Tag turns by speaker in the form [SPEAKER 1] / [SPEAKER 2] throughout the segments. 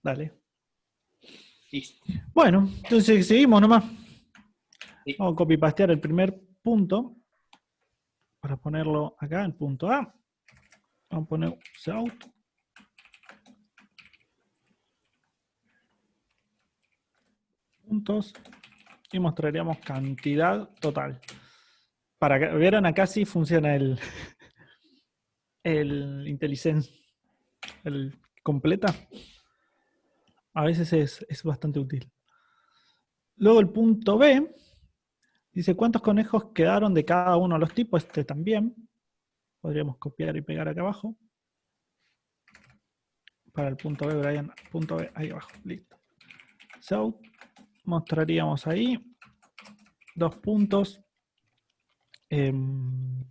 [SPEAKER 1] Dale.
[SPEAKER 2] Listo.
[SPEAKER 1] Bueno, entonces seguimos nomás.
[SPEAKER 2] Sí.
[SPEAKER 1] Vamos a copy-pastear el primer punto para ponerlo acá, el punto A. Vamos a poner out. Puntos. Y mostraríamos cantidad total. Para que vieran acá sí funciona el IntelliSense, el completa. A veces es bastante útil. Luego el punto B dice cuántos conejos quedaron de cada uno de los tipos. Este también. Podríamos copiar y pegar acá abajo. Para el punto B, Brian, punto B, ahí abajo. Listo. So, mostraríamos ahí 2 puntos. En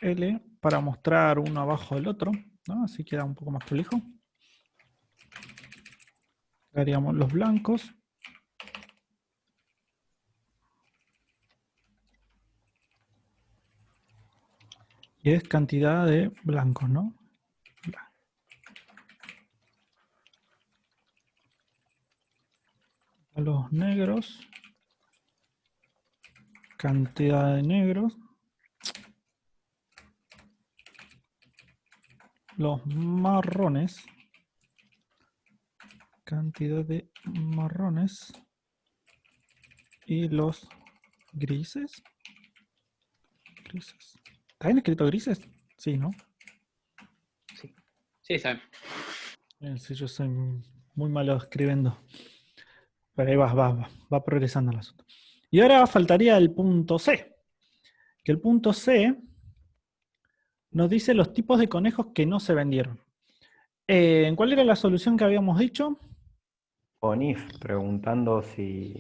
[SPEAKER 1] L para mostrar uno abajo del otro, ¿no? Así queda un poco más prolijo. Haríamos los blancos. Y es cantidad de blancos, ¿no? A los negros. Cantidad de negros. Los marrones. Cantidad de marrones. Y los grises. Grises. ¿Está bien escrito grises? Sí, ¿no?
[SPEAKER 2] Sí, sí, saben.
[SPEAKER 1] Sí, yo soy muy malo escribiendo. Pero ahí va progresando el asunto. Y ahora faltaría el punto C. Que el punto C nos dice los tipos de conejos que no se vendieron. ¿Cuál era la solución que habíamos dicho?
[SPEAKER 3] Con if, preguntando si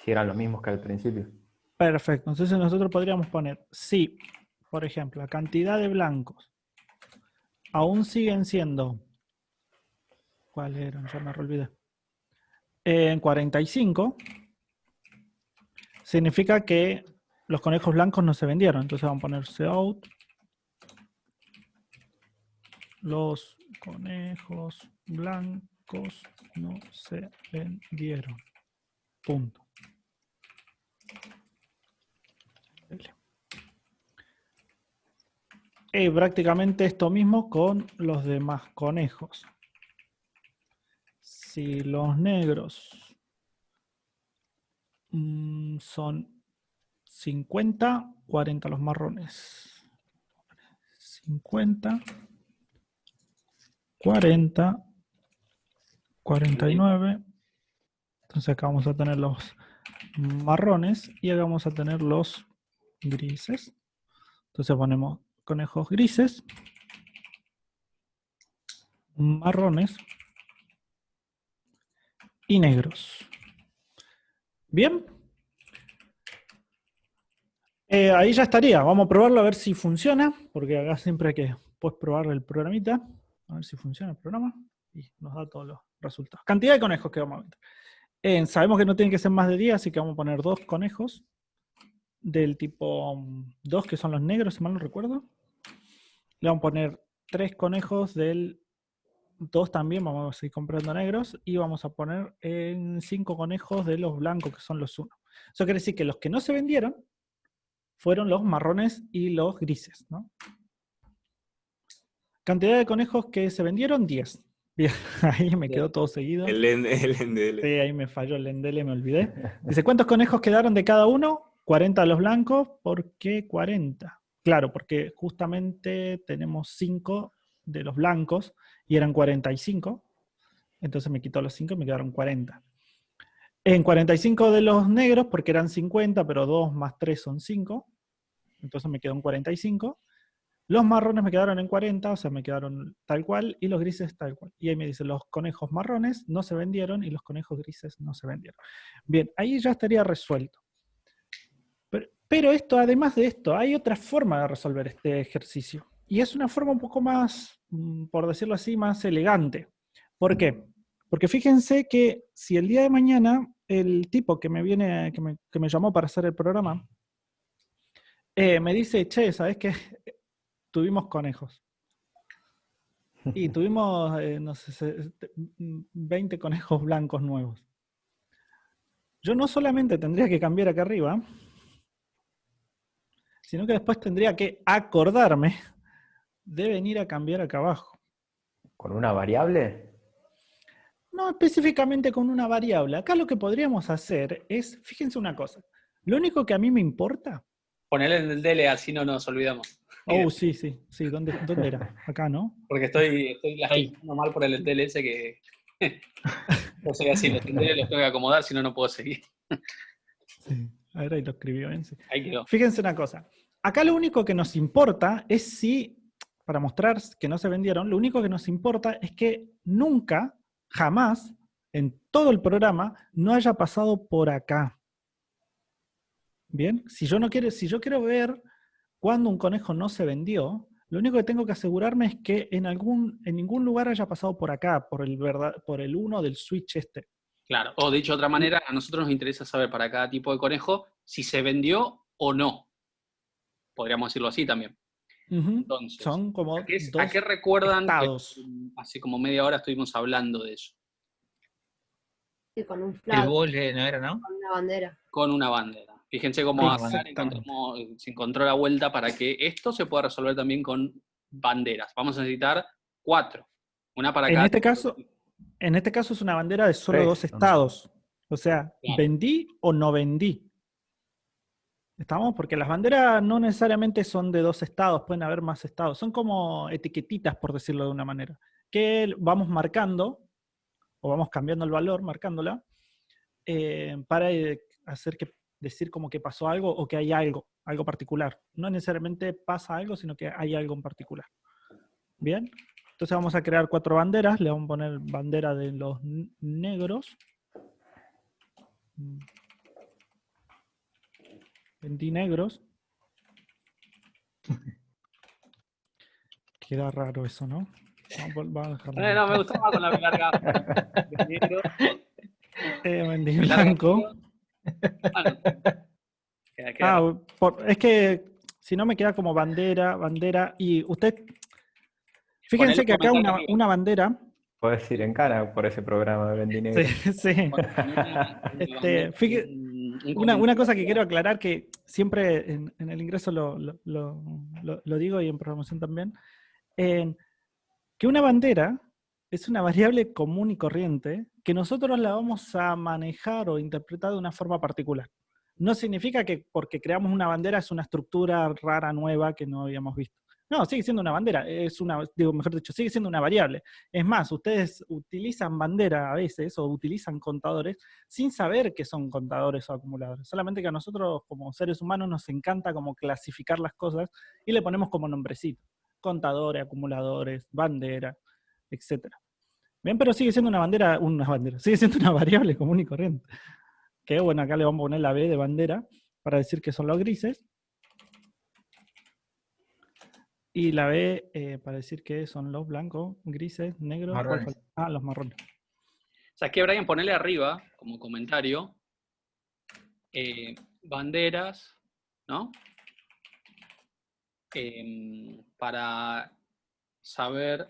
[SPEAKER 3] eran los mismos que al principio.
[SPEAKER 1] Perfecto. Entonces nosotros podríamos poner si, por ejemplo, la cantidad de blancos aún siguen siendo... ¿Cuál eran? Ya me olvidé. En 45, significa que los conejos blancos no se vendieron. Entonces vamos a poner out. Los conejos blancos no se vendieron. Punto. Y prácticamente esto mismo con los demás conejos. Si los negros son 50, 40 los marrones. 50, 40, 49. Entonces acá vamos a tener los marrones y acá vamos a tener los grises. Entonces ponemos conejos grises, marrones y negros. Bien. Ahí ya estaría. Vamos a probarlo a ver si funciona, porque acá siempre hay que probar el programita, a ver si funciona el programa y nos da todos los resultados. Cantidad de conejos que vamos a meter. Sabemos que no tienen que ser más de 10, así que vamos a poner 2 conejos del tipo 2, que son los negros, si mal no recuerdo. Le vamos a poner 3 conejos del 2 también, vamos a seguir comprando negros, y vamos a poner 5 conejos de los blancos, que son los 1. Eso quiere decir que los que no se vendieron fueron los marrones y los grises, ¿no? Cantidad de conejos que se vendieron, 10. Bien, ahí me quedó todo seguido.
[SPEAKER 2] El NDL.
[SPEAKER 1] Sí, ahí me falló el endele, me olvidé. Dice, ¿cuántos conejos quedaron de cada uno? 40 de los blancos. ¿Por qué 40? Claro, porque justamente tenemos 5 de los blancos y eran 45. Entonces me quitó los 5 y me quedaron 40. En 45 de los negros, porque eran 50, pero 2 más 3 son 5. Entonces me quedó en 45. Los marrones me quedaron en 40, o sea, me quedaron tal cual, y los grises tal cual. Y ahí me dice, los conejos marrones no se vendieron y los conejos grises no se vendieron. Bien, ahí ya estaría resuelto. Pero esto, además de esto, hay otra forma de resolver este ejercicio. Y es una forma un poco más, por decirlo así, más elegante. ¿Por qué? Porque fíjense que si el día de mañana el tipo que me llamó para hacer el programa, me dice, che, ¿sabes qué? tuvimos conejos. Y tuvimos, no sé, 20 conejos blancos nuevos. Yo no solamente tendría que cambiar acá arriba, sino que después tendría que acordarme de venir a cambiar acá abajo.
[SPEAKER 3] ¿Con una variable?
[SPEAKER 1] No específicamente con una variable. Acá lo que podríamos hacer es, fíjense una cosa, lo único que a mí me importa...
[SPEAKER 2] Ponele en el DL, así no nos olvidamos.
[SPEAKER 1] Oh, sí, ¿dónde era? Acá, ¿no?
[SPEAKER 2] Porque la estoy pasando mal por el DLS que no soy así, los DL los tengo que acomodar, si no, no puedo seguir.
[SPEAKER 1] Sí, a ver, ahí lo escribió bien. Sí.
[SPEAKER 2] Ahí quedó.
[SPEAKER 1] Fíjense una cosa. Acá lo único que nos importa es si, para mostrar que no se vendieron, lo único que nos importa es que nunca, jamás, en todo el programa, no haya pasado por acá. Bien, si yo quiero ver cuándo un conejo no se vendió, lo único que tengo que asegurarme es que en ningún lugar haya pasado por acá, por el 1 del switch este.
[SPEAKER 2] Claro, o dicho de otra manera, a nosotros nos interesa saber para cada tipo de conejo si se vendió o no. Podríamos decirlo así también. Entonces,
[SPEAKER 1] son como
[SPEAKER 2] ¿a qué recuerdan
[SPEAKER 1] estados?
[SPEAKER 2] que hace como media hora estuvimos hablando de eso?
[SPEAKER 4] Sí, con un
[SPEAKER 5] El
[SPEAKER 4] flag,
[SPEAKER 5] bol no era, ¿no?
[SPEAKER 4] con una bandera.
[SPEAKER 2] Con una bandera. Fíjense cómo acá se encontró la vuelta para que esto se pueda resolver también con banderas. Vamos a necesitar 4. Una para cada.
[SPEAKER 1] En este caso es una bandera de solo
[SPEAKER 3] 3,
[SPEAKER 1] 2 estados. O sea,
[SPEAKER 2] Claro.
[SPEAKER 1] ¿vendí o no vendí? ¿Estamos? Porque las banderas no necesariamente son de 2 estados, pueden haber más estados. Son como etiquetitas, por decirlo de una manera, que vamos marcando, o vamos cambiando el valor, marcándola, para decir como que pasó algo o que hay algo particular. No necesariamente pasa algo, sino que hay algo en particular. ¿Bien? Entonces vamos a crear 4 banderas. Le vamos a poner bandera de los negros. Vendí negros. Queda raro eso, ¿no? Vamos a dejarlo.
[SPEAKER 2] No, me gustó más con la larga.
[SPEAKER 1] Vendí blanco. Es que si no me queda como bandera. Y usted, fíjense que acá una bandera.
[SPEAKER 3] Puedes ir en cara por ese programa de Vendinegro.
[SPEAKER 1] Sí. Una cosa que quiero aclarar, que siempre en el ingreso lo digo y en programación también, que una bandera es una variable común y corriente que nosotros la vamos a manejar o interpretar de una forma particular. No significa que porque creamos una bandera es una estructura rara, nueva, que no habíamos visto. No, sigue siendo una bandera, mejor dicho, sigue siendo una variable. Es más, ustedes utilizan bandera a veces o utilizan contadores sin saber que son contadores o acumuladores. Solamente que a nosotros como seres humanos nos encanta como clasificar las cosas y le ponemos como nombrecito. Contadores, acumuladores, bandera, etc. Bien, pero sigue siendo una bandera, sigue siendo una variable común y corriente. Que bueno, acá le vamos a poner la B de bandera para decir que son los grises. Y la B para decir que son los blancos, grises, negros.
[SPEAKER 5] Marrones.
[SPEAKER 1] Los marrones.
[SPEAKER 2] O sea, que Brian, ponele arriba, como comentario, banderas, ¿no? Para saber...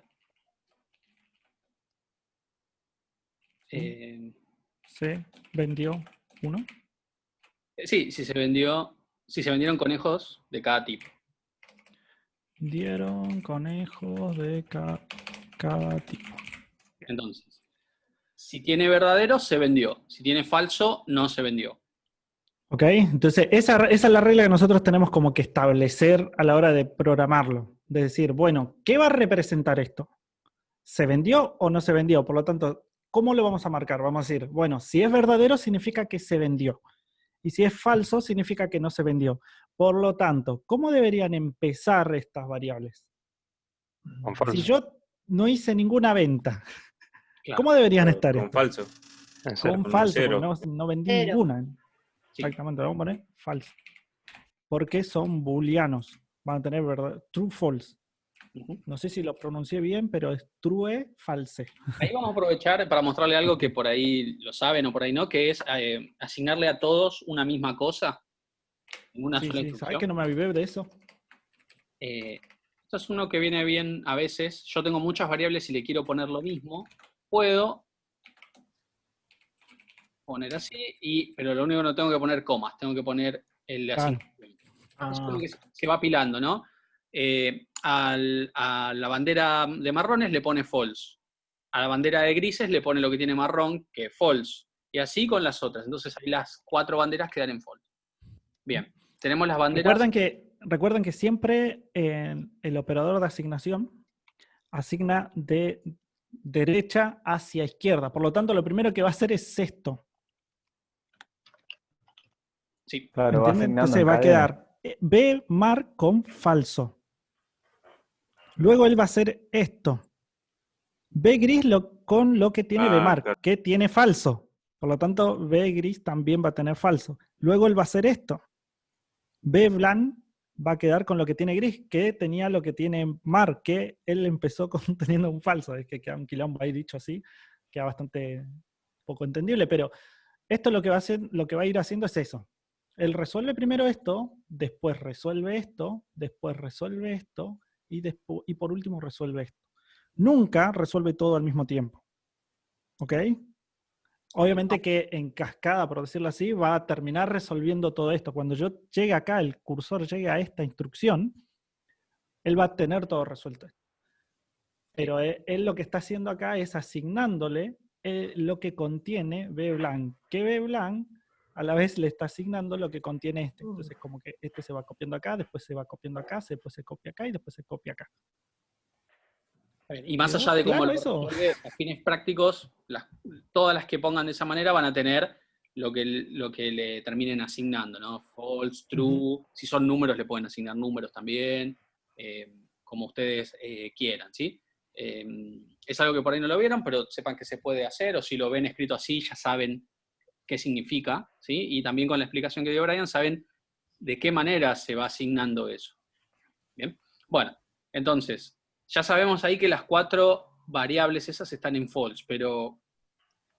[SPEAKER 1] Se vendió uno.
[SPEAKER 2] Sí, si se vendieron conejos de cada tipo.
[SPEAKER 1] Dieron conejos de cada tipo.
[SPEAKER 2] Entonces, si tiene verdadero, se vendió. Si tiene falso, no se vendió.
[SPEAKER 1] Ok, entonces esa es la regla que nosotros tenemos como que establecer a la hora de programarlo. De decir, bueno, ¿qué va a representar esto? ¿Se vendió o no se vendió? Por lo tanto, ¿cómo lo vamos a marcar? Vamos a decir, bueno, si es verdadero significa que se vendió. Y si es falso significa que no se vendió. Por lo tanto, ¿cómo deberían empezar estas variables?
[SPEAKER 6] Con falso.
[SPEAKER 1] Si yo no hice ninguna venta,
[SPEAKER 2] Claro.
[SPEAKER 1] ¿cómo deberían estar
[SPEAKER 6] Con
[SPEAKER 1] estas?
[SPEAKER 6] falso.
[SPEAKER 1] Con falso,
[SPEAKER 6] cero.
[SPEAKER 1] porque no vendí
[SPEAKER 4] Cero.
[SPEAKER 1] ninguna.
[SPEAKER 2] Sí.
[SPEAKER 1] Exactamente, lo vamos a poner falso. Porque son booleanos. Van a tener verdad, true, false. No sé si lo pronuncié bien, pero es true, false.
[SPEAKER 2] Ahí vamos a aprovechar para mostrarle algo que por ahí lo saben o por ahí no, que es asignarle a todos una misma cosa en una sola
[SPEAKER 1] Sí,
[SPEAKER 2] instrucción.
[SPEAKER 1] ¿sabes que no me avivé de eso?
[SPEAKER 2] Esto es uno que viene bien a veces. Yo tengo muchas variables y le quiero poner lo mismo. Puedo poner así, pero lo único que no tengo que poner comas, tengo que poner el
[SPEAKER 1] Claro.
[SPEAKER 2] asignación. Es como que se va apilando, ¿no? A la bandera de marrones le pone false. A la bandera de grises le pone lo que tiene marrón, que es false. Y así con las otras. Entonces ahí las 4 banderas quedan en false. Bien, tenemos las banderas.
[SPEAKER 1] Recuerden que siempre el operador de asignación asigna de derecha hacia izquierda. Por lo tanto, lo primero que va a hacer es esto.
[SPEAKER 2] Sí.
[SPEAKER 3] Claro, va
[SPEAKER 1] ¿Entienden?
[SPEAKER 3] asignando
[SPEAKER 1] Entonces
[SPEAKER 3] en
[SPEAKER 1] va a
[SPEAKER 3] cadena.
[SPEAKER 1] quedar B mar con falso. Luego él va a hacer esto. B gris con lo que tiene B mar,
[SPEAKER 5] claro.
[SPEAKER 1] que tiene falso. Por lo tanto, B gris también va a tener falso. Luego él va a hacer esto. B blanc va a quedar con lo que tiene gris, que tenía lo que tiene mar, que él empezó teniendo un falso. Es que queda un quilombo ahí dicho así, queda bastante poco entendible, pero esto lo que va a ir haciendo es eso. Él resuelve primero esto, después resuelve esto, después resuelve esto, y por último resuelve esto. Nunca resuelve todo al mismo tiempo. ¿Ok? Obviamente que en cascada, por decirlo así, va a terminar resolviendo todo esto. Cuando yo llegue acá, el cursor llegue a esta instrucción, él va a tener todo resuelto. Pero él lo que está haciendo acá es asignándole lo que contiene B blanc. Que B blanc a la vez le está asignando lo que contiene este. Entonces como que este se va copiando acá, después se va copiando acá, después se copia acá y después se copia acá.
[SPEAKER 2] Y más allá de cómo
[SPEAKER 1] claro,
[SPEAKER 2] lo
[SPEAKER 1] eso.
[SPEAKER 2] resuelve, a fines prácticos, todas las que pongan de esa manera van a tener lo que le terminen asignando, ¿no? False, true, si son números le pueden asignar números también, como ustedes quieran, ¿sí? Es algo que por ahí no lo vieron, pero sepan que se puede hacer, o si lo ven escrito así, ya saben qué significa, ¿sí? Y también con la explicación que dio Brian, saben de qué manera se va asignando eso. Bien, bueno, entonces, ya sabemos ahí que las 4 variables esas están en false, pero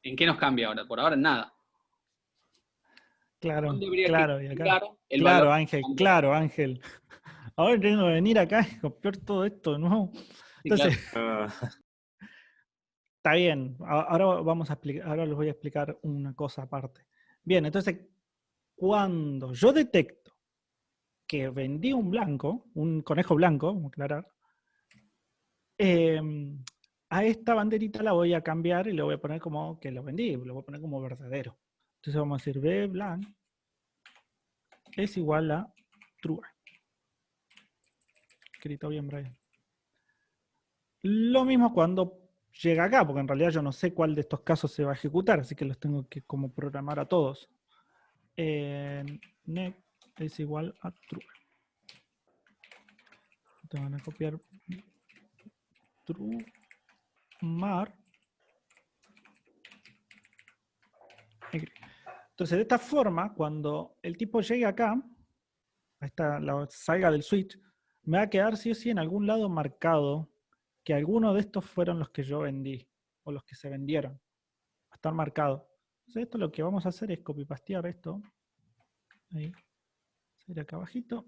[SPEAKER 2] ¿en qué nos cambia ahora? Por ahora en nada.
[SPEAKER 1] Claro,
[SPEAKER 2] ¿Dónde habría
[SPEAKER 1] claro,
[SPEAKER 2] que
[SPEAKER 1] y acá.
[SPEAKER 2] cambiar el
[SPEAKER 1] Claro,
[SPEAKER 2] valor?
[SPEAKER 1] Ángel, claro, Ángel. Ahora tengo que venir acá y copiar todo esto, ¿no?
[SPEAKER 2] Sí,
[SPEAKER 1] Entonces,
[SPEAKER 2] claro.
[SPEAKER 1] está bien. Ahora les voy a explicar una cosa aparte. Bien, entonces, cuando yo detecto que vendí un blanco, un conejo blanco, vamos a aclarar, a esta banderita la voy a cambiar y le voy a poner como que lo vendí, lo voy a poner como verdadero. Entonces vamos a decir B blanc es igual a true. Escrito bien, Brian. Lo mismo cuando llega acá, porque en realidad yo no sé cuál de estos casos se va a ejecutar, así que los tengo que como programar a todos. Next es igual a true. Te van a copiar true mar. Entonces, de esta forma, cuando el tipo llegue acá, salga del switch, me va a quedar sí o sí en algún lado marcado que alguno de estos fueron los que yo vendí, o los que se vendieron. Va a estar marcado. Entonces, esto lo que vamos a hacer es copy-pastear esto. Ahí. Sería acá abajito.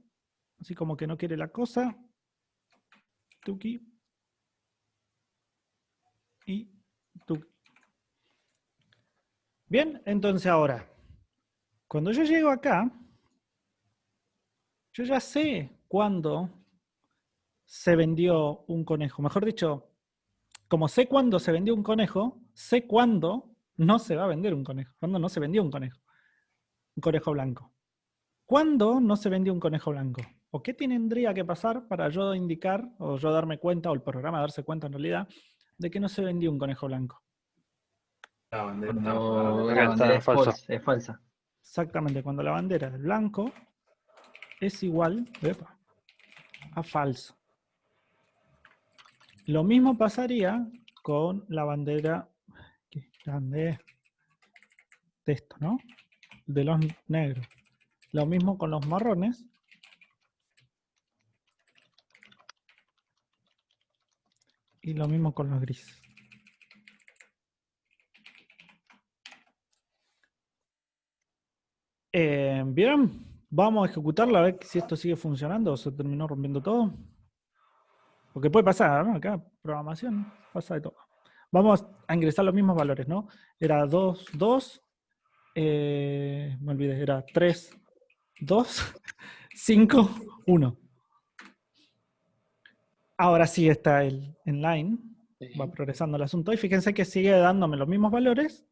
[SPEAKER 1] Así como que no quiere la cosa. Tuki. Y tuki. Bien, entonces ahora, cuando yo llego acá, yo ya sé cuándo se vendió un conejo. Mejor dicho, como sé cuándo se vendió un conejo, sé cuándo no se va a vender un conejo. Cuándo no se vendió un conejo blanco. ¿Cuándo no se vendió un conejo blanco? ¿O qué tendría que pasar para yo indicar, o yo darme cuenta, o el programa darse cuenta en realidad, de que no se vendió un conejo blanco?
[SPEAKER 6] Cuando la bandera es falsa.
[SPEAKER 1] Exactamente, cuando la bandera del blanco es igual a falso. Lo mismo pasaría con la bandera qué grande de esto, ¿no? De los negros. Lo mismo con los marrones. Y lo mismo con los grises. ¿Vieron? Vamos a ejecutarla a ver si esto sigue funcionando o se terminó rompiendo todo. Porque puede pasar, ¿no? Acá, programación, pasa de todo. Vamos a ingresar los mismos valores, ¿no? Era 2, 2, me olvidé, era 3, 2, 5, 1. Ahora sí está el inline,
[SPEAKER 2] Sí.
[SPEAKER 1] va progresando el asunto, y fíjense que sigue dándome los mismos valores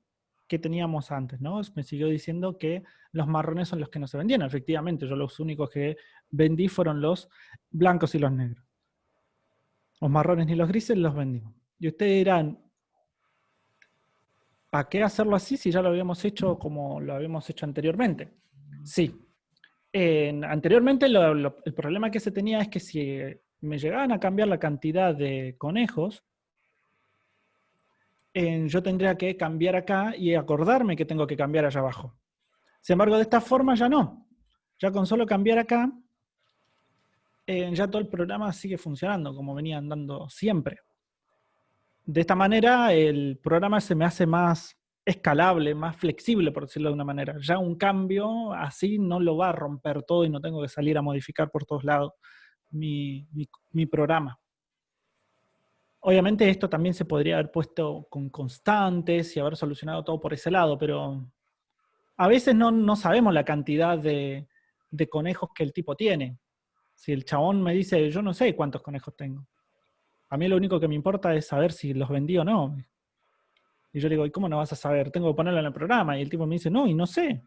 [SPEAKER 1] que teníamos antes, ¿no? Me siguió diciendo que los marrones son los que no se vendían. Efectivamente, yo los únicos que vendí fueron los blancos y los negros. Los marrones ni los grises los vendimos. Y ustedes dirán, ¿para qué hacerlo así si ya lo habíamos hecho como lo habíamos hecho anteriormente? Sí. Anteriormente el problema que se tenía es que si me llegaban a cambiar la cantidad de conejos, yo tendría que cambiar acá y acordarme que tengo que cambiar allá abajo. Sin embargo, de esta forma ya no. Ya con solo cambiar acá, ya todo el programa sigue funcionando como venía andando siempre. De esta manera, el programa se me hace más escalable, más flexible, por decirlo de una manera. Ya un cambio así no lo va a romper todo y no tengo que salir a modificar por todos lados mi programa. Obviamente esto también se podría haber puesto con constantes y haber solucionado todo por ese lado, pero a veces no sabemos la cantidad de conejos que el tipo tiene. Si el chabón me dice, yo no sé cuántos conejos tengo. A mí lo único que me importa es saber si los vendí o no. Y yo le digo, ¿y cómo no vas a saber? Tengo que ponerlo en el programa. Y el tipo me dice, no, y no sé.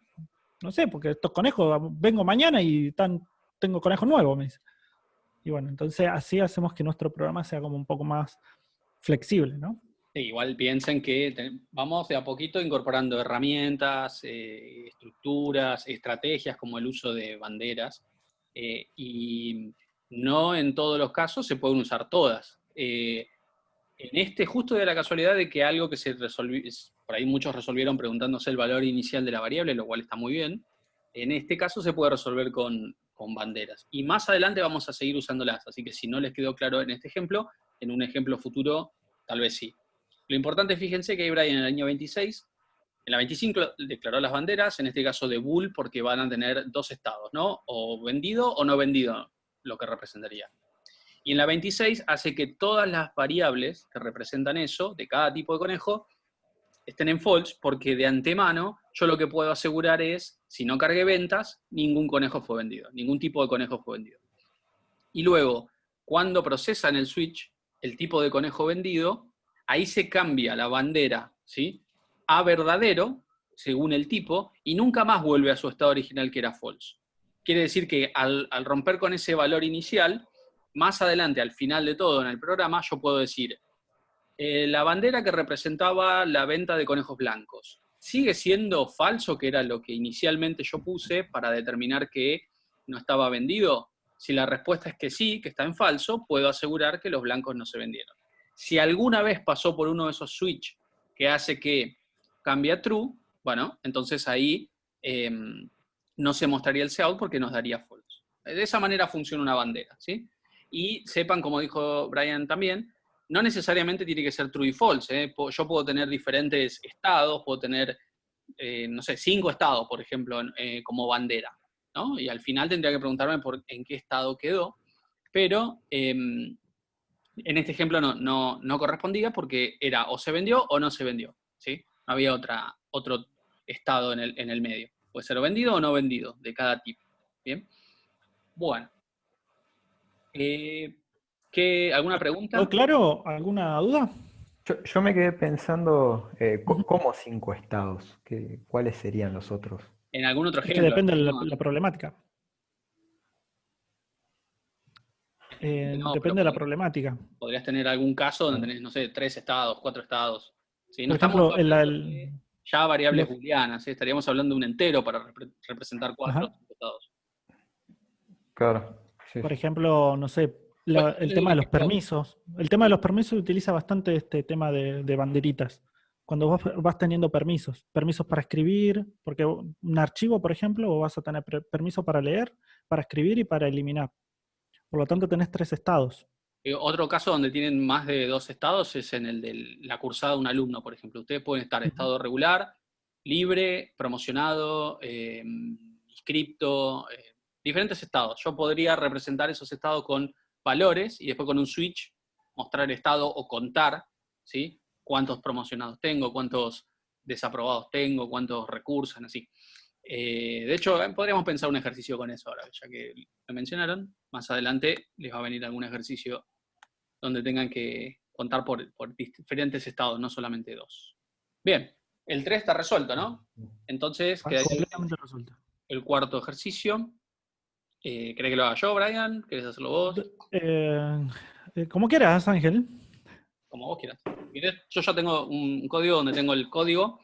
[SPEAKER 1] No sé, porque estos conejos, vengo mañana y tengo conejos nuevos, me dice. Y bueno, entonces así hacemos que nuestro programa sea como un poco más flexible, ¿no?
[SPEAKER 2] Sí, igual piensen que vamos de a poquito incorporando herramientas, estructuras, estrategias como el uso de banderas, y no en todos los casos se pueden usar todas. En este justo de la casualidad de que algo que se resolvió, por ahí muchos resolvieron preguntándose el valor inicial de la variable, lo cual está muy bien, en este caso se puede resolver con banderas. Y más adelante vamos a seguir usándolas, así que si no les quedó claro en este ejemplo, en un ejemplo futuro tal vez sí. Lo importante, fíjense que Brian en el año 26, en la 25 declaró las banderas, en este caso de bool, porque van a tener dos estados, ¿no? O vendido o no vendido, lo que representaría. Y en la 26 hace que todas las variables que representan eso, de cada tipo de conejo, estén en false, porque de antemano yo lo que puedo asegurar es, si no cargué ventas, ningún conejo fue vendido, ningún tipo de conejo fue vendido. Y luego, cuando procesan el switch, el tipo de conejo vendido, ahí se cambia la bandera, ¿sí?, a verdadero, según el tipo, y nunca más vuelve a su estado original que era false. Quiere decir que al romper con ese valor inicial, más adelante, al final de todo en el programa, yo puedo decir, la bandera que representaba la venta de conejos blancos, ¿sigue siendo falso, que era lo que inicialmente yo puse para determinar que no estaba vendido? Si la respuesta es que sí, que está en falso, puedo asegurar que los blancos no se vendieron. Si alguna vez pasó por uno de esos switch que hace que cambie a true, bueno, entonces ahí no se mostraría el cout porque nos daría false. De esa manera funciona una bandera, ¿sí? Y sepan, como dijo Brian también, no necesariamente tiene que ser true y false, ¿eh? Yo puedo tener diferentes estados, puedo tener, no sé, 5 estados, por ejemplo, como bandera, ¿no? Y al final tendría que preguntarme en qué estado quedó, pero en este ejemplo no correspondía porque era o se vendió o no se vendió, ¿sí? No había otro estado en el medio. Puede ser vendido o no vendido, de cada tipo. ¿Bien? Bueno. ¿Alguna pregunta?
[SPEAKER 1] ¿Todo claro? ¿Alguna duda?
[SPEAKER 3] Yo me quedé pensando, ¿cómo 5 estados? ¿Cuáles serían los otros?
[SPEAKER 2] En algún otro
[SPEAKER 1] Es que
[SPEAKER 2] ejemplo.
[SPEAKER 1] depende de
[SPEAKER 2] ¿no?
[SPEAKER 1] la problemática.
[SPEAKER 2] No,
[SPEAKER 1] Depende de la problemática.
[SPEAKER 2] podrías tener algún caso donde tenés, no sé, 3 estados, 4 estados. ¿Sí? No
[SPEAKER 1] Por
[SPEAKER 2] estamos
[SPEAKER 1] ejemplo,
[SPEAKER 2] hablando de ya variables
[SPEAKER 1] los-
[SPEAKER 2] booleanas, ¿sí? Estaríamos hablando de un entero para representar 4
[SPEAKER 1] Ajá.
[SPEAKER 2] estados.
[SPEAKER 3] Claro, sí,
[SPEAKER 1] Por
[SPEAKER 3] sí.
[SPEAKER 1] ejemplo, no sé,
[SPEAKER 2] Bueno,
[SPEAKER 1] el
[SPEAKER 2] el
[SPEAKER 1] tema de los
[SPEAKER 2] ejemplo-
[SPEAKER 1] permisos. El tema de los permisos utiliza bastante este tema de banderitas. Cuando vos vas teniendo permisos para escribir, porque un archivo, por ejemplo, vos vas a tener permiso para leer, para escribir y para eliminar. Por lo tanto, tenés 3 estados.
[SPEAKER 2] Otro caso donde tienen más de 2 estados es en el de la cursada de un alumno, por ejemplo. Ustedes pueden estar estado regular, libre, promocionado, inscripto, diferentes estados. Yo podría representar esos estados con valores y después con un switch mostrar el estado o contar, ¿sí? Cuántos promocionados tengo, cuántos desaprobados tengo, cuántos recursan, así. De hecho, podríamos pensar un ejercicio con eso ahora, ya que lo mencionaron. Más adelante les va a venir algún ejercicio donde tengan que contar por diferentes estados, no solamente 2. Bien, el 3 está resuelto, ¿no? Entonces, queda
[SPEAKER 1] Completamente resuelto.
[SPEAKER 2] el cuarto ejercicio. ¿Querés que lo haga yo, Brian? ¿Querés hacerlo vos?
[SPEAKER 1] Como quieras, Ángel.
[SPEAKER 2] Como vos quieras. Yo ya tengo un código donde tengo el código,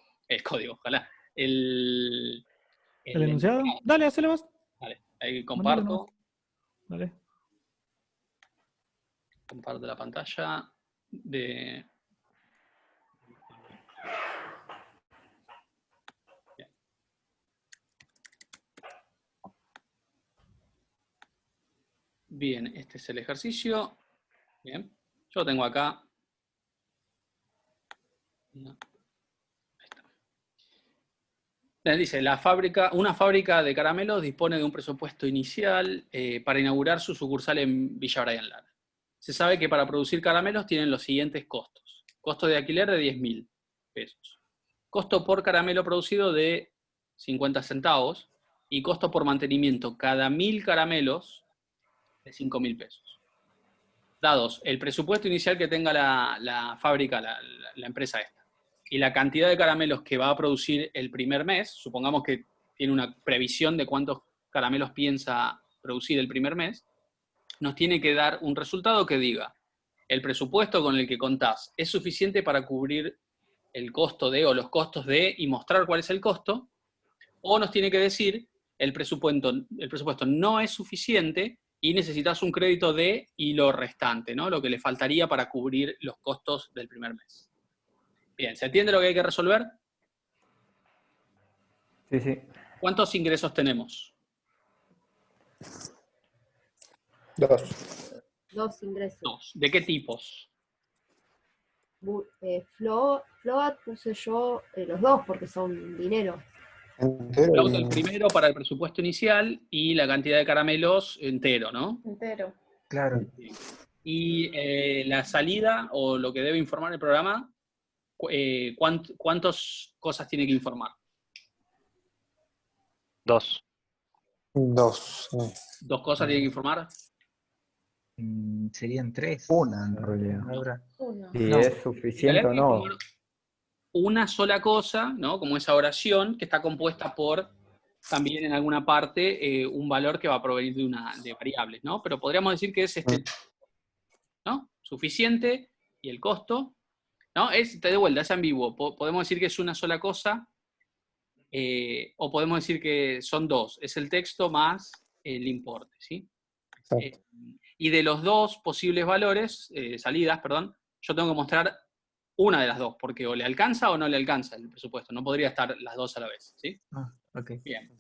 [SPEAKER 2] ojalá,
[SPEAKER 1] ¿El enunciado? Dale, hacelo vos.
[SPEAKER 2] Vale, ahí
[SPEAKER 1] Mandalo
[SPEAKER 2] comparto.
[SPEAKER 1] nomás. Dale.
[SPEAKER 2] Comparto la pantalla de... Bien, este es el ejercicio. Bien, yo lo tengo acá. No. Ahí está. Dice, una fábrica de caramelos dispone de un presupuesto inicial para inaugurar su sucursal en Villa Brian Lara. Se sabe que para producir caramelos tienen los siguientes costos. Costo de alquiler de 10.000 pesos. Costo por caramelo producido de 50 centavos. Y costo por mantenimiento cada 1.000 caramelos de 5.000 pesos. Dados el presupuesto inicial que tenga la fábrica, la empresa esta, y la cantidad de caramelos que va a producir el primer mes, supongamos que tiene una previsión de cuántos caramelos piensa producir el primer mes, nos tiene que dar un resultado que diga, el presupuesto con el que contás es suficiente para cubrir el costo de, o los costos de, y mostrar cuál es el costo, o nos tiene que decir, el presupuesto no es suficiente y necesitas un crédito de y lo restante, ¿no? Lo que le faltaría para cubrir los costos del primer mes. Bien, ¿se entiende lo que hay que resolver?
[SPEAKER 3] Sí, sí.
[SPEAKER 2] ¿Cuántos ingresos tenemos?
[SPEAKER 4] 2 ingresos.
[SPEAKER 2] 2. ¿De qué tipos?
[SPEAKER 4] Float puse yo los 2 porque son dinero.
[SPEAKER 2] Float el primero para el presupuesto inicial y la cantidad de caramelos entero, ¿no?
[SPEAKER 5] Entero.
[SPEAKER 6] Claro.
[SPEAKER 2] Y la salida o lo que debe informar el programa, ¿cuántas cosas tiene que informar?
[SPEAKER 7] 2.
[SPEAKER 8] 2.
[SPEAKER 2] 2 cosas tiene que informar.
[SPEAKER 6] Serían 3.
[SPEAKER 3] Una en realidad.
[SPEAKER 6] Ahora.
[SPEAKER 5] Uno.
[SPEAKER 3] Si
[SPEAKER 6] No.
[SPEAKER 3] es suficiente o no.
[SPEAKER 2] Una sola cosa, ¿no? Como esa oración que está compuesta por también en alguna parte un valor que va a provenir de variables, ¿no? Pero podríamos decir que es ¿no? Suficiente y el costo, ¿no? De vuelta, es ambiguo. Podemos decir que es una sola cosa o podemos decir que son 2. Es el texto más el importe, ¿sí? Y de los 2 posibles valores, salidas, perdón, yo tengo que mostrar una de las 2, porque o le alcanza o no le alcanza el presupuesto. No podría estar las 2 a la vez, ¿sí?
[SPEAKER 6] Ok.
[SPEAKER 2] Bien.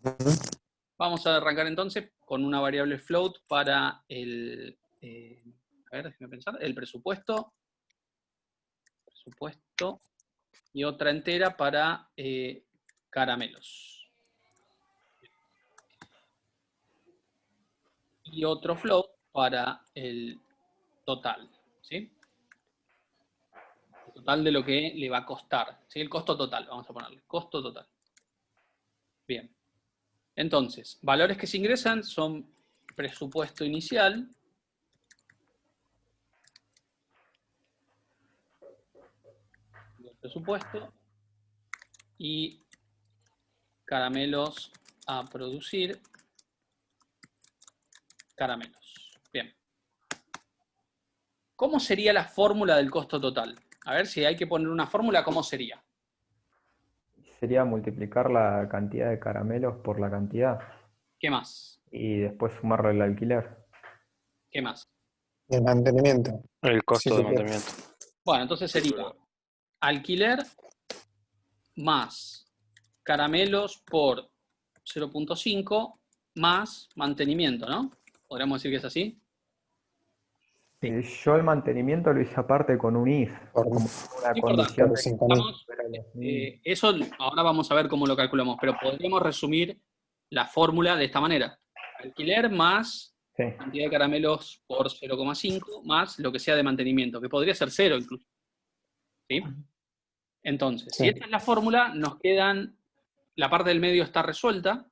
[SPEAKER 2] Vamos a arrancar entonces con una variable float para el... a ver, déjeme pensar. El presupuesto. Y otra entera para caramelos. Y otro float para el total, ¿sí? El total de lo que le va a costar, ¿sí? El costo total, vamos a ponerle, costo total. Bien. Entonces, valores que se ingresan son presupuesto inicial, presupuesto, y caramelos a producir, caramelos. Bien. ¿Cómo sería la fórmula del costo total? A ver, si hay que poner una fórmula, ¿cómo sería?
[SPEAKER 3] Sería multiplicar la cantidad de caramelos por la cantidad.
[SPEAKER 2] ¿Qué más?
[SPEAKER 3] Y después sumarle el alquiler.
[SPEAKER 2] ¿Qué más?
[SPEAKER 8] El mantenimiento.
[SPEAKER 7] El costo
[SPEAKER 8] Sí,
[SPEAKER 7] de
[SPEAKER 8] sí,
[SPEAKER 7] mantenimiento.
[SPEAKER 2] Bueno, entonces sería alquiler más caramelos por 0.5 más mantenimiento, ¿no? ¿Podríamos decir que es así?
[SPEAKER 3] Yo el mantenimiento lo hice aparte con un if,
[SPEAKER 8] Por-
[SPEAKER 3] como una
[SPEAKER 2] No
[SPEAKER 3] condición
[SPEAKER 2] importa.
[SPEAKER 3] de
[SPEAKER 2] Vamos,
[SPEAKER 3] que
[SPEAKER 2] eso ahora vamos a ver cómo lo calculamos, pero podríamos resumir la fórmula de esta manera. Alquiler más
[SPEAKER 3] Sí.
[SPEAKER 2] cantidad de caramelos por 0,5 más lo que sea de mantenimiento, que podría ser 0 incluso. ¿Sí? Entonces,
[SPEAKER 8] Sí.
[SPEAKER 2] si esta es la fórmula, nos quedan, la parte del medio está resuelta,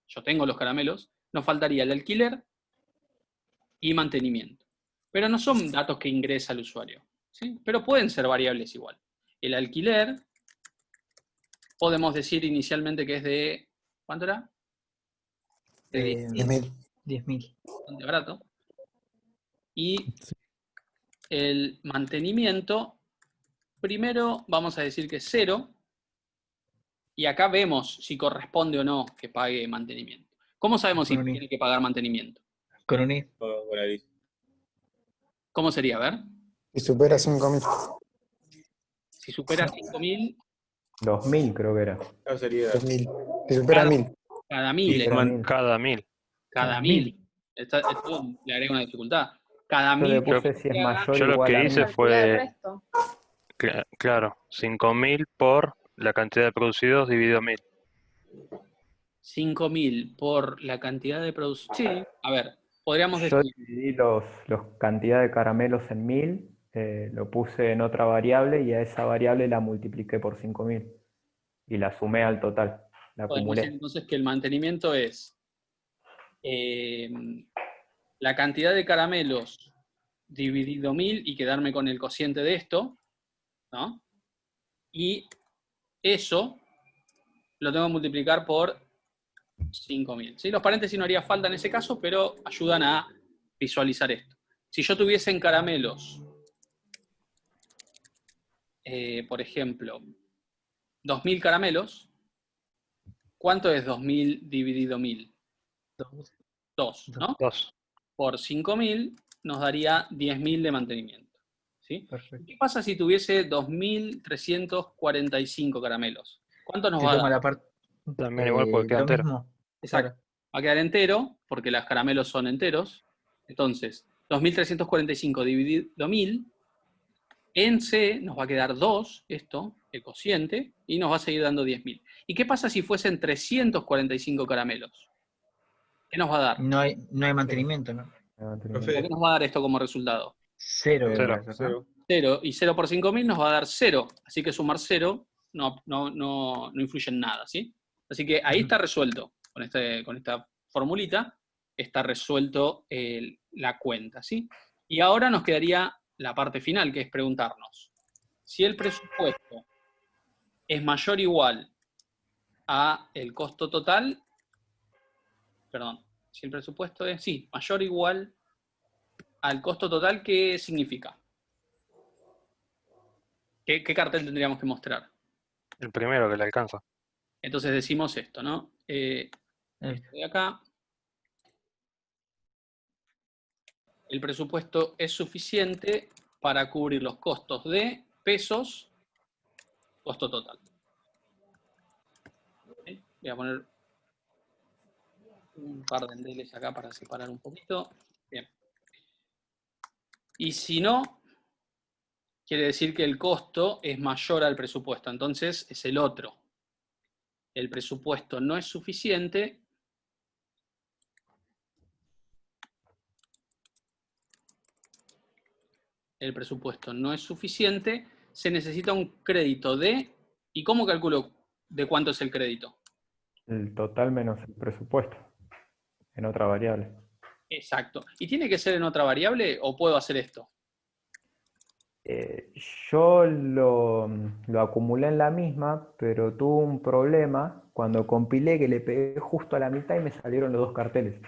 [SPEAKER 2] yo tengo los caramelos, nos faltaría el alquiler y mantenimiento. Pero no son datos que ingresa el usuario, ¿sí? Pero pueden ser variables igual. El alquiler, podemos decir inicialmente que es de, ¿cuánto era? De
[SPEAKER 8] 10.000.
[SPEAKER 6] 10.000.
[SPEAKER 2] bastante barato. Y
[SPEAKER 1] Sí.
[SPEAKER 2] el mantenimiento, primero vamos a decir que es 0, y acá vemos si corresponde o no que pague mantenimiento. ¿Cómo sabemos si
[SPEAKER 6] Con un i.
[SPEAKER 2] tiene que pagar mantenimiento?
[SPEAKER 6] Con un i.
[SPEAKER 2] ¿Cómo sería? A ver.
[SPEAKER 8] Y supera 5.000.
[SPEAKER 2] Si supera 5.000,
[SPEAKER 3] 2000 creo que era.
[SPEAKER 8] 3.000. Si supera
[SPEAKER 2] Cada-
[SPEAKER 8] 1.000.
[SPEAKER 2] cada 1.000.
[SPEAKER 3] Cada 1000.
[SPEAKER 5] Cada 1000.
[SPEAKER 2] Cada 1.000. Esto le agrega una dificultad. Cada
[SPEAKER 3] Yo le
[SPEAKER 2] 1.000
[SPEAKER 3] puse si es
[SPEAKER 2] que haga,
[SPEAKER 3] mayor
[SPEAKER 5] Yo
[SPEAKER 3] o
[SPEAKER 5] lo
[SPEAKER 3] igual
[SPEAKER 5] que
[SPEAKER 3] a
[SPEAKER 5] hice
[SPEAKER 3] 1000.
[SPEAKER 4] Cantidad de
[SPEAKER 5] fue,
[SPEAKER 4] resto.
[SPEAKER 5] claro, 5000 por la cantidad de producidos dividido 1000.
[SPEAKER 2] 5.000 por la cantidad de producción. Sí, a ver, podríamos
[SPEAKER 3] Yo
[SPEAKER 2] decir,
[SPEAKER 3] dividí los cantidad de caramelos en 1000, lo puse en otra variable y a esa variable la multipliqué por 5000 y la sumé al total, la
[SPEAKER 2] podemos decir
[SPEAKER 3] acumulé.
[SPEAKER 2] entonces que el mantenimiento es la cantidad de caramelos dividido 1.000 y quedarme con el cociente de esto, ¿no? Y eso lo tengo que multiplicar por 5.000. ¿Sí? Los paréntesis no haría falta en ese caso, pero ayudan a visualizar esto. Si yo tuviese en caramelos, por ejemplo, 2.000 caramelos, ¿cuánto es 2.000 dividido 1.000? 2, ¿no?
[SPEAKER 5] 2.
[SPEAKER 2] Por 5.000 nos daría 10.000 de mantenimiento. ¿Sí?
[SPEAKER 6] Perfecto.
[SPEAKER 2] ¿Qué pasa si tuviese 2.345 caramelos? ¿Cuánto nos
[SPEAKER 6] Te
[SPEAKER 2] va a dar?
[SPEAKER 6] toma la parte.
[SPEAKER 5] También igual porque queda
[SPEAKER 6] Lo
[SPEAKER 5] entero.
[SPEAKER 6] mismo.
[SPEAKER 2] Exacto.
[SPEAKER 6] Claro.
[SPEAKER 2] Va a quedar entero, porque los caramelos son enteros. Entonces, 2.345 dividido 1.000, en C nos va a quedar 2, esto, el cociente, y nos va a seguir dando 10.000. ¿Y qué pasa si fuesen 345 caramelos? ¿Qué nos va a dar?
[SPEAKER 6] No hay mantenimiento, ¿no?
[SPEAKER 2] ¿Qué nos va a dar esto como resultado?
[SPEAKER 6] 0.
[SPEAKER 5] Cero.
[SPEAKER 6] creo que es, ¿no?
[SPEAKER 2] 0, y 0 por 5.000 nos va a dar 0. Así que sumar 0 no influye en nada, ¿sí? Así que ahí está resuelto, con esta formulita, está resuelto la cuenta, ¿sí? Y ahora nos quedaría la parte final, que es preguntarnos, si el presupuesto es mayor o igual a el costo total, perdón, si el presupuesto es, sí, mayor o igual al costo total, ¿qué significa? ¿Qué cartel tendríamos que mostrar?
[SPEAKER 5] El primero que le alcanza.
[SPEAKER 2] Entonces decimos esto, ¿no? Esto de acá. El presupuesto es suficiente para cubrir los costos de pesos, costo total. ¿Sí? Voy a poner un par de endeles acá para separar un poquito. Bien. Y si no, quiere decir que el costo es mayor al presupuesto. Entonces es el otro. El presupuesto no es suficiente. El presupuesto no es suficiente. Se necesita un crédito de... ¿Y cómo calculo de cuánto es el crédito?
[SPEAKER 3] El total menos el presupuesto, en otra variable.
[SPEAKER 2] Exacto. ¿Y tiene que ser en otra variable o puedo hacer esto?
[SPEAKER 3] Yo lo acumulé en la misma, pero tuve un problema cuando compilé que le pegué justo a la mitad y me salieron los dos carteles.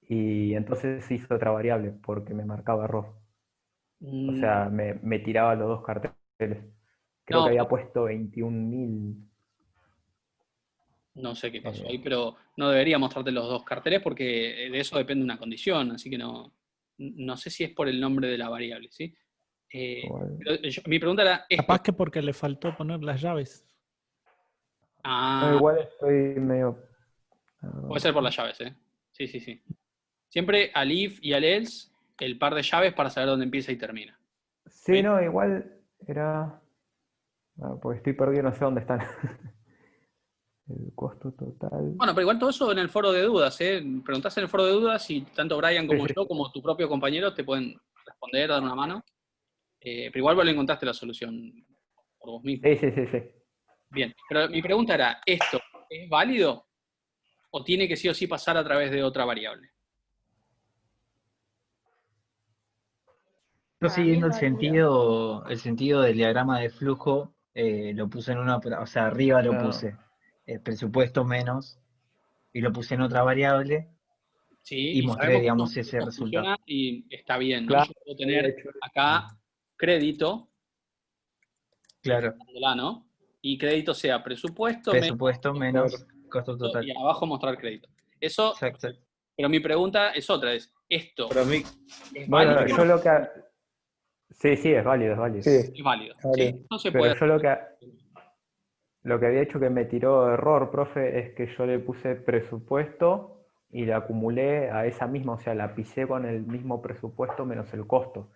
[SPEAKER 3] Y entonces hice otra variable porque me marcaba error. O sea, me tiraba los dos carteles. Creo
[SPEAKER 2] No,
[SPEAKER 3] que había puesto 21.000.
[SPEAKER 2] no sé qué pasó ahí, pero no debería mostrarte los dos carteles porque de eso depende una condición, así que no sé si es por el nombre de la variable, ¿sí? Pero mi pregunta era esto.
[SPEAKER 1] Capaz que porque le faltó poner las llaves.
[SPEAKER 3] No, igual estoy medio...
[SPEAKER 2] Puede ser por las llaves, ¿eh? Sí, sí, sí. Siempre al if y al else, el par de llaves para saber dónde empieza y termina.
[SPEAKER 3] Sí,
[SPEAKER 2] ¿Sí?
[SPEAKER 3] no, igual era... porque estoy perdido, no sé dónde están. El costo total.
[SPEAKER 2] Bueno, pero igual todo eso en el foro de dudas, ¿eh? Preguntás en el foro de dudas y tanto Brian como
[SPEAKER 3] Sí, sí.
[SPEAKER 2] yo, como tu propio compañero, te pueden responder, dar una mano. Pero igual vos le encontraste la solución por vos mismo.
[SPEAKER 3] Sí, sí, sí, sí.
[SPEAKER 2] Bien, pero mi pregunta era, ¿esto es válido o tiene que sí o sí pasar a través de otra variable?
[SPEAKER 6] Yo
[SPEAKER 4] Para mí
[SPEAKER 6] siguiendo
[SPEAKER 4] es válido.
[SPEAKER 6] el sentido del diagrama de flujo, lo puse en una, o sea, arriba lo
[SPEAKER 3] No.
[SPEAKER 6] puse presupuesto menos, y lo puse en otra variable,
[SPEAKER 2] Sí,
[SPEAKER 6] y
[SPEAKER 2] y
[SPEAKER 6] mostré,
[SPEAKER 2] sabemos cómo
[SPEAKER 6] digamos, ese
[SPEAKER 2] esto
[SPEAKER 6] resultado.
[SPEAKER 2] funciona y está bien, ¿no?
[SPEAKER 3] Claro,
[SPEAKER 2] Yo puedo
[SPEAKER 3] había
[SPEAKER 2] tener
[SPEAKER 3] hecho
[SPEAKER 2] acá crédito,
[SPEAKER 6] Claro,
[SPEAKER 2] ¿no? Y crédito sea presupuesto menos
[SPEAKER 6] presupuesto menos costo
[SPEAKER 2] costo, y
[SPEAKER 6] total.
[SPEAKER 2] abajo mostrar crédito. Eso,
[SPEAKER 6] Exacto.
[SPEAKER 2] pero mi pregunta es otra, es, ¿esto
[SPEAKER 6] Para mí,
[SPEAKER 2] es
[SPEAKER 3] Bueno,
[SPEAKER 2] válido?
[SPEAKER 3] yo lo que... Sí, sí, es válido, es válido.
[SPEAKER 8] Sí,
[SPEAKER 2] Es válido,
[SPEAKER 8] es válido.
[SPEAKER 2] ¿sí? No se
[SPEAKER 3] Pero
[SPEAKER 2] puede
[SPEAKER 3] yo lo que había hecho que me tiró error, profe, es que yo le puse presupuesto y la acumulé a esa misma, o sea, la pisé con el mismo presupuesto menos el costo.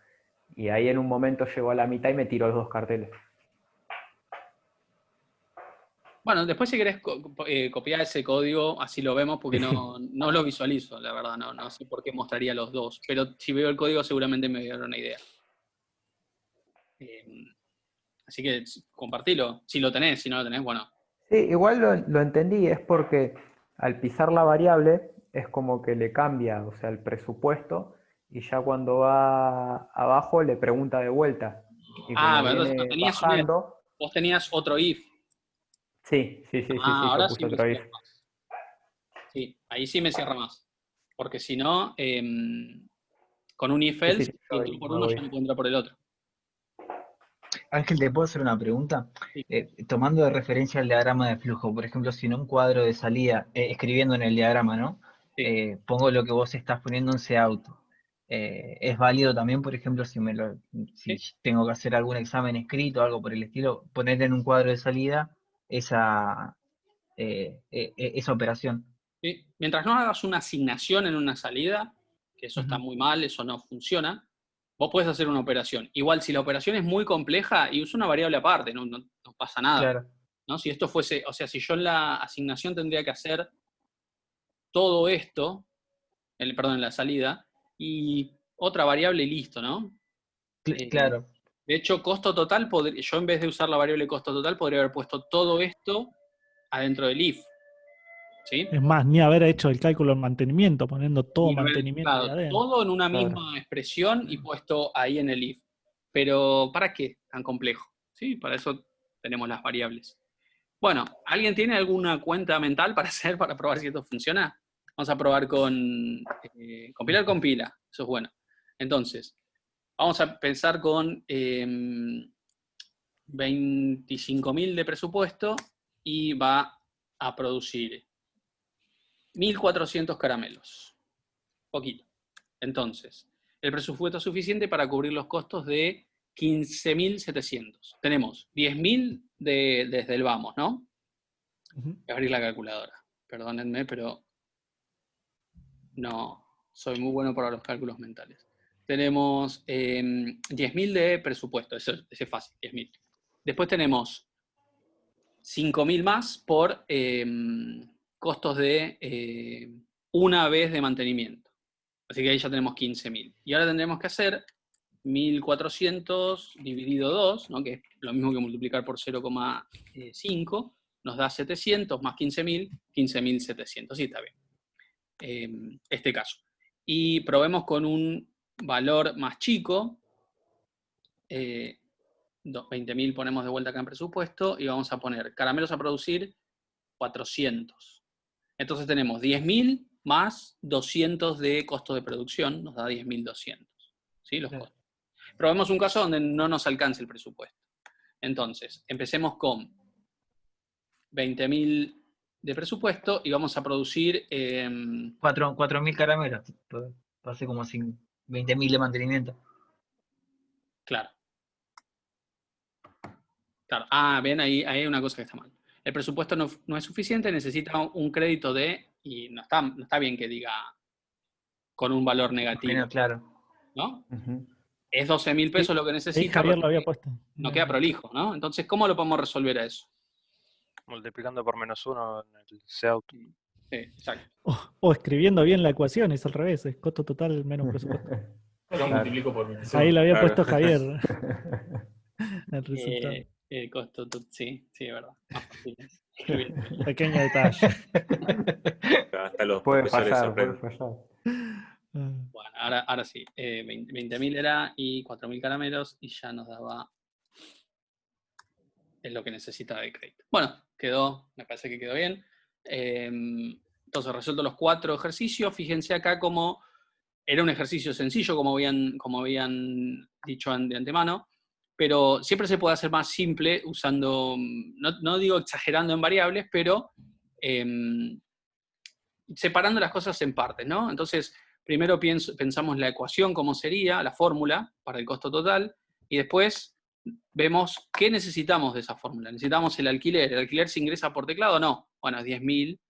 [SPEAKER 3] Y ahí en un momento llegó a la mitad y me tiró los dos carteles.
[SPEAKER 2] Bueno, después si querés copiar ese código, así lo vemos, porque
[SPEAKER 3] Sí.
[SPEAKER 2] no lo visualizo, la verdad, no sé por qué mostraría los dos, pero si veo el código seguramente me voy a dar una idea. Así que compartilo, si lo tenés, si no lo tenés, bueno.
[SPEAKER 3] Sí, igual lo entendí, es porque al pisar la variable es como que le cambia, o sea, el presupuesto y ya cuando va abajo le pregunta de vuelta. Y
[SPEAKER 2] Ah,
[SPEAKER 3] como
[SPEAKER 2] pero entonces no
[SPEAKER 3] viene
[SPEAKER 2] tenías un if,
[SPEAKER 3] bajando,
[SPEAKER 2] vos tenías otro if.
[SPEAKER 3] sí, sí, sí, sí,
[SPEAKER 2] Ah,
[SPEAKER 3] sí, yo
[SPEAKER 2] ahora sí
[SPEAKER 3] puse
[SPEAKER 2] me
[SPEAKER 3] otro if.
[SPEAKER 2] cierra más. Sí, ahí sí me cierra más. Porque si no, con un if
[SPEAKER 3] Sí, sí,
[SPEAKER 2] else,
[SPEAKER 3] sí,
[SPEAKER 2] si
[SPEAKER 3] yo
[SPEAKER 2] entro por
[SPEAKER 3] no
[SPEAKER 2] uno,
[SPEAKER 3] hago
[SPEAKER 2] ya
[SPEAKER 3] if.
[SPEAKER 2] no puedo entrar por el otro.
[SPEAKER 6] Ángel, ¿te puedo hacer una pregunta?
[SPEAKER 2] Sí.
[SPEAKER 6] Tomando de referencia el diagrama de flujo, por ejemplo, si en un cuadro de salida, escribiendo en el diagrama, ¿no?
[SPEAKER 2] Sí.
[SPEAKER 6] Pongo lo que vos estás poniendo en ese auto. ¿Es válido también, por ejemplo, si
[SPEAKER 2] Sí.
[SPEAKER 6] tengo que hacer algún examen escrito o algo por el estilo, poner en un cuadro de salida esa operación?
[SPEAKER 2] ¿Sí? Mientras no hagas una asignación en una salida, que eso está
[SPEAKER 1] Ujú.
[SPEAKER 2] muy mal, eso no funciona, vos podés hacer una operación. Igual, si la operación es muy compleja, y usa una variable aparte, no pasa nada.
[SPEAKER 6] Claro,
[SPEAKER 2] ¿No? Si esto fuese, o sea, si yo en la asignación tendría que hacer todo esto, perdón, en la salida, y otra variable y listo, ¿no? Eh,
[SPEAKER 6] claro.
[SPEAKER 2] de hecho, costo total, yo en vez de usar la variable costo total, podría haber puesto todo esto adentro del if. ¿Sí?
[SPEAKER 1] Es más, ni haber hecho el cálculo de mantenimiento, poniendo todo
[SPEAKER 2] Y haber
[SPEAKER 1] mantenimiento ahí
[SPEAKER 2] mezclado
[SPEAKER 1] adentro.
[SPEAKER 2] todo en una
[SPEAKER 3] Claro.
[SPEAKER 2] misma expresión y puesto ahí en el if. Pero, ¿para qué tan complejo? ¿Sí? Para eso tenemos las variables. Bueno, ¿alguien tiene alguna cuenta mental para hacer, para probar si esto funciona? Vamos a probar con compilar con pila. Eso es bueno. Entonces, vamos a pensar con 25.000 de presupuesto y va a producir 1.400 caramelos. Poquito. Entonces, el presupuesto es suficiente para cubrir los costos de 15.700. Tenemos 10.000 desde el vamos, ¿no?
[SPEAKER 1] Ujú.
[SPEAKER 2] Voy a abrir la calculadora. Perdónenme, pero no soy muy bueno para los cálculos mentales. Tenemos 10.000 de presupuesto, ese es fácil, 10.000. Después tenemos 5.000 más por costos de una vez de mantenimiento. Así que ahí ya tenemos 15.000. Y ahora tendremos que hacer 1.400 dividido 2, ¿no? Que es lo mismo que multiplicar por 0,5, nos da 700 más 15.000, 15.700. Sí, está bien. Este caso. Y probemos con un valor más chico. 20.000 ponemos de vuelta acá en presupuesto y vamos a poner caramelos a producir 400. Entonces tenemos 10.000 más 200 de costo de producción, nos da 10.200. ¿Sí? Los costos. Probemos un caso donde no nos alcance el presupuesto. Entonces, empecemos con 20.000 de presupuesto y vamos a producir...
[SPEAKER 6] 4.000 caramelos. Hace como 20.000 de mantenimiento.
[SPEAKER 2] Claro. Claro. Ah, ven, ahí hay una cosa que está mal. El presupuesto no es suficiente, necesita un crédito de... Y no está bien que diga con un valor negativo,
[SPEAKER 6] Claro.
[SPEAKER 2] ¿no?
[SPEAKER 3] Ujú.
[SPEAKER 2] Es 12.000 pesos lo que
[SPEAKER 1] Ahí
[SPEAKER 2] necesita,
[SPEAKER 1] Javier
[SPEAKER 2] pero
[SPEAKER 1] lo había puesto.
[SPEAKER 2] no queda prolijo, ¿no? Entonces, ¿cómo lo podemos resolver a eso?
[SPEAKER 5] multiplicando por -1 en el Cout.
[SPEAKER 2] Sí, exacto.
[SPEAKER 1] O escribiendo bien la ecuación, es al revés, es costo total menos presupuesto.
[SPEAKER 7] Lo
[SPEAKER 3] Claro.
[SPEAKER 7] multiplico por -1.
[SPEAKER 1] Ahí lo había
[SPEAKER 7] Claro.
[SPEAKER 1] puesto Javier, el resultado.
[SPEAKER 2] El costo, sí, es verdad. Más fácil es escribir.
[SPEAKER 1] Pequeño detalle.
[SPEAKER 7] Hasta los
[SPEAKER 3] Puede
[SPEAKER 7] profesores
[SPEAKER 3] fallar, puede
[SPEAKER 7] aprenden.
[SPEAKER 3] fallar.
[SPEAKER 2] Bueno, ahora sí. 20.000 era y 4.000 caramelos y ya nos daba es lo que necesitaba de crédito. Bueno, me parece que quedó bien. Entonces, resuelto los 4 ejercicios. Fíjense acá cómo era un ejercicio sencillo, como habían dicho de antemano, pero siempre se puede hacer más simple usando, no digo exagerando en variables, pero separando las cosas en partes, ¿no? Entonces, primero pensamos la ecuación, cómo sería, la fórmula para el costo total, y después vemos qué necesitamos de esa fórmula. ¿Necesitamos el alquiler? ¿El alquiler se ingresa por teclado? No. Bueno, es 10.000,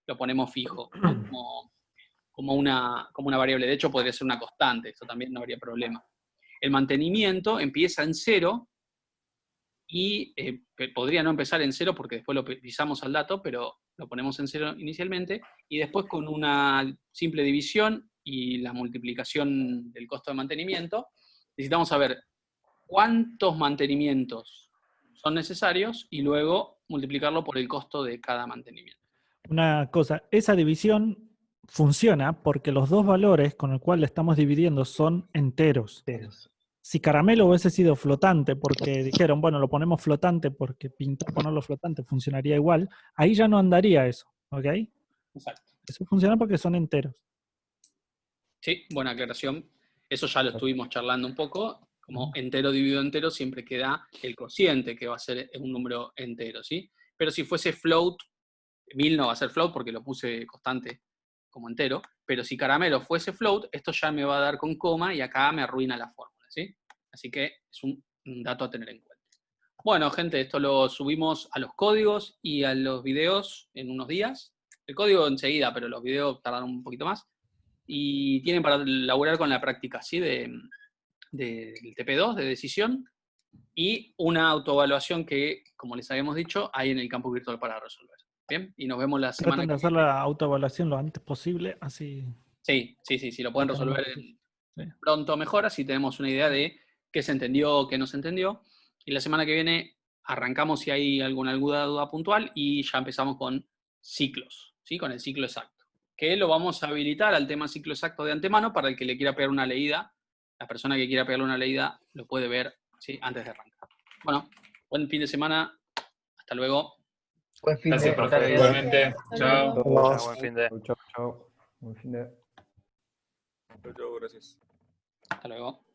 [SPEAKER 2] lo ponemos fijo, ¿no? como una variable. De hecho, podría ser una constante, eso también no habría problema. El mantenimiento empieza en 0 y podría no empezar en 0 porque después lo pisamos al dato, pero lo ponemos en 0 inicialmente, y después con una simple división y la multiplicación del costo de mantenimiento, necesitamos saber cuántos mantenimientos son necesarios y luego multiplicarlo por el costo de cada mantenimiento.
[SPEAKER 1] Una cosa, esa división funciona porque los dos valores con los cuales estamos dividiendo son enteros. Si caramelo hubiese sido flotante, porque dijeron, bueno, lo ponemos flotante porque pintó ponerlo flotante, funcionaría igual, ahí ya no andaría eso, ¿ok?
[SPEAKER 2] Exacto.
[SPEAKER 1] Eso funciona porque son enteros.
[SPEAKER 2] Sí, buena aclaración. Eso ya lo estuvimos charlando un poco. Como entero dividido entero siempre queda el cociente, que va a ser un número entero, ¿sí? Pero si fuese float, 1000 no va a ser float porque lo puse constante como entero, pero si caramelo fuese float, esto ya me va a dar con coma y acá me arruina la fórmula, ¿sí? Así que es un dato a tener en cuenta. Bueno, gente, esto lo subimos a los códigos y a los videos en unos días. El código enseguida, pero los videos tardan un poquito más. Y tienen para laburar con la práctica, ¿sí? Del TP2, de decisión, y una autoevaluación que, como les habíamos dicho, hay en el campus virtual para resolver. ¿Bien? Y nos vemos la semana
[SPEAKER 1] Traten de
[SPEAKER 2] que
[SPEAKER 1] hacer
[SPEAKER 2] viene.
[SPEAKER 1] la autoevaluación lo antes posible, así...
[SPEAKER 2] Sí, lo pueden resolver
[SPEAKER 1] Sí.
[SPEAKER 2] pronto mejor, así tenemos una idea de qué se entendió, qué no se entendió. Y la semana que viene arrancamos si hay alguna duda puntual y ya empezamos con ciclos, ¿sí? Con el ciclo exacto. Que lo vamos a habilitar al tema ciclo exacto de antemano para el que le quiera pegar una leída. La persona que quiera pegarle una leída lo puede ver, ¿sí? Antes de arrancar. Bueno, buen fin de semana. Hasta luego.
[SPEAKER 6] Buen fin
[SPEAKER 7] Gracias,
[SPEAKER 6] de
[SPEAKER 7] profe.
[SPEAKER 6] tarde.
[SPEAKER 7] Igualmente. Chao.
[SPEAKER 8] Vamos.
[SPEAKER 5] Buen fin de.
[SPEAKER 3] Chau, chau. Buen fin de...
[SPEAKER 7] Chao, gracias.
[SPEAKER 2] Hasta luego.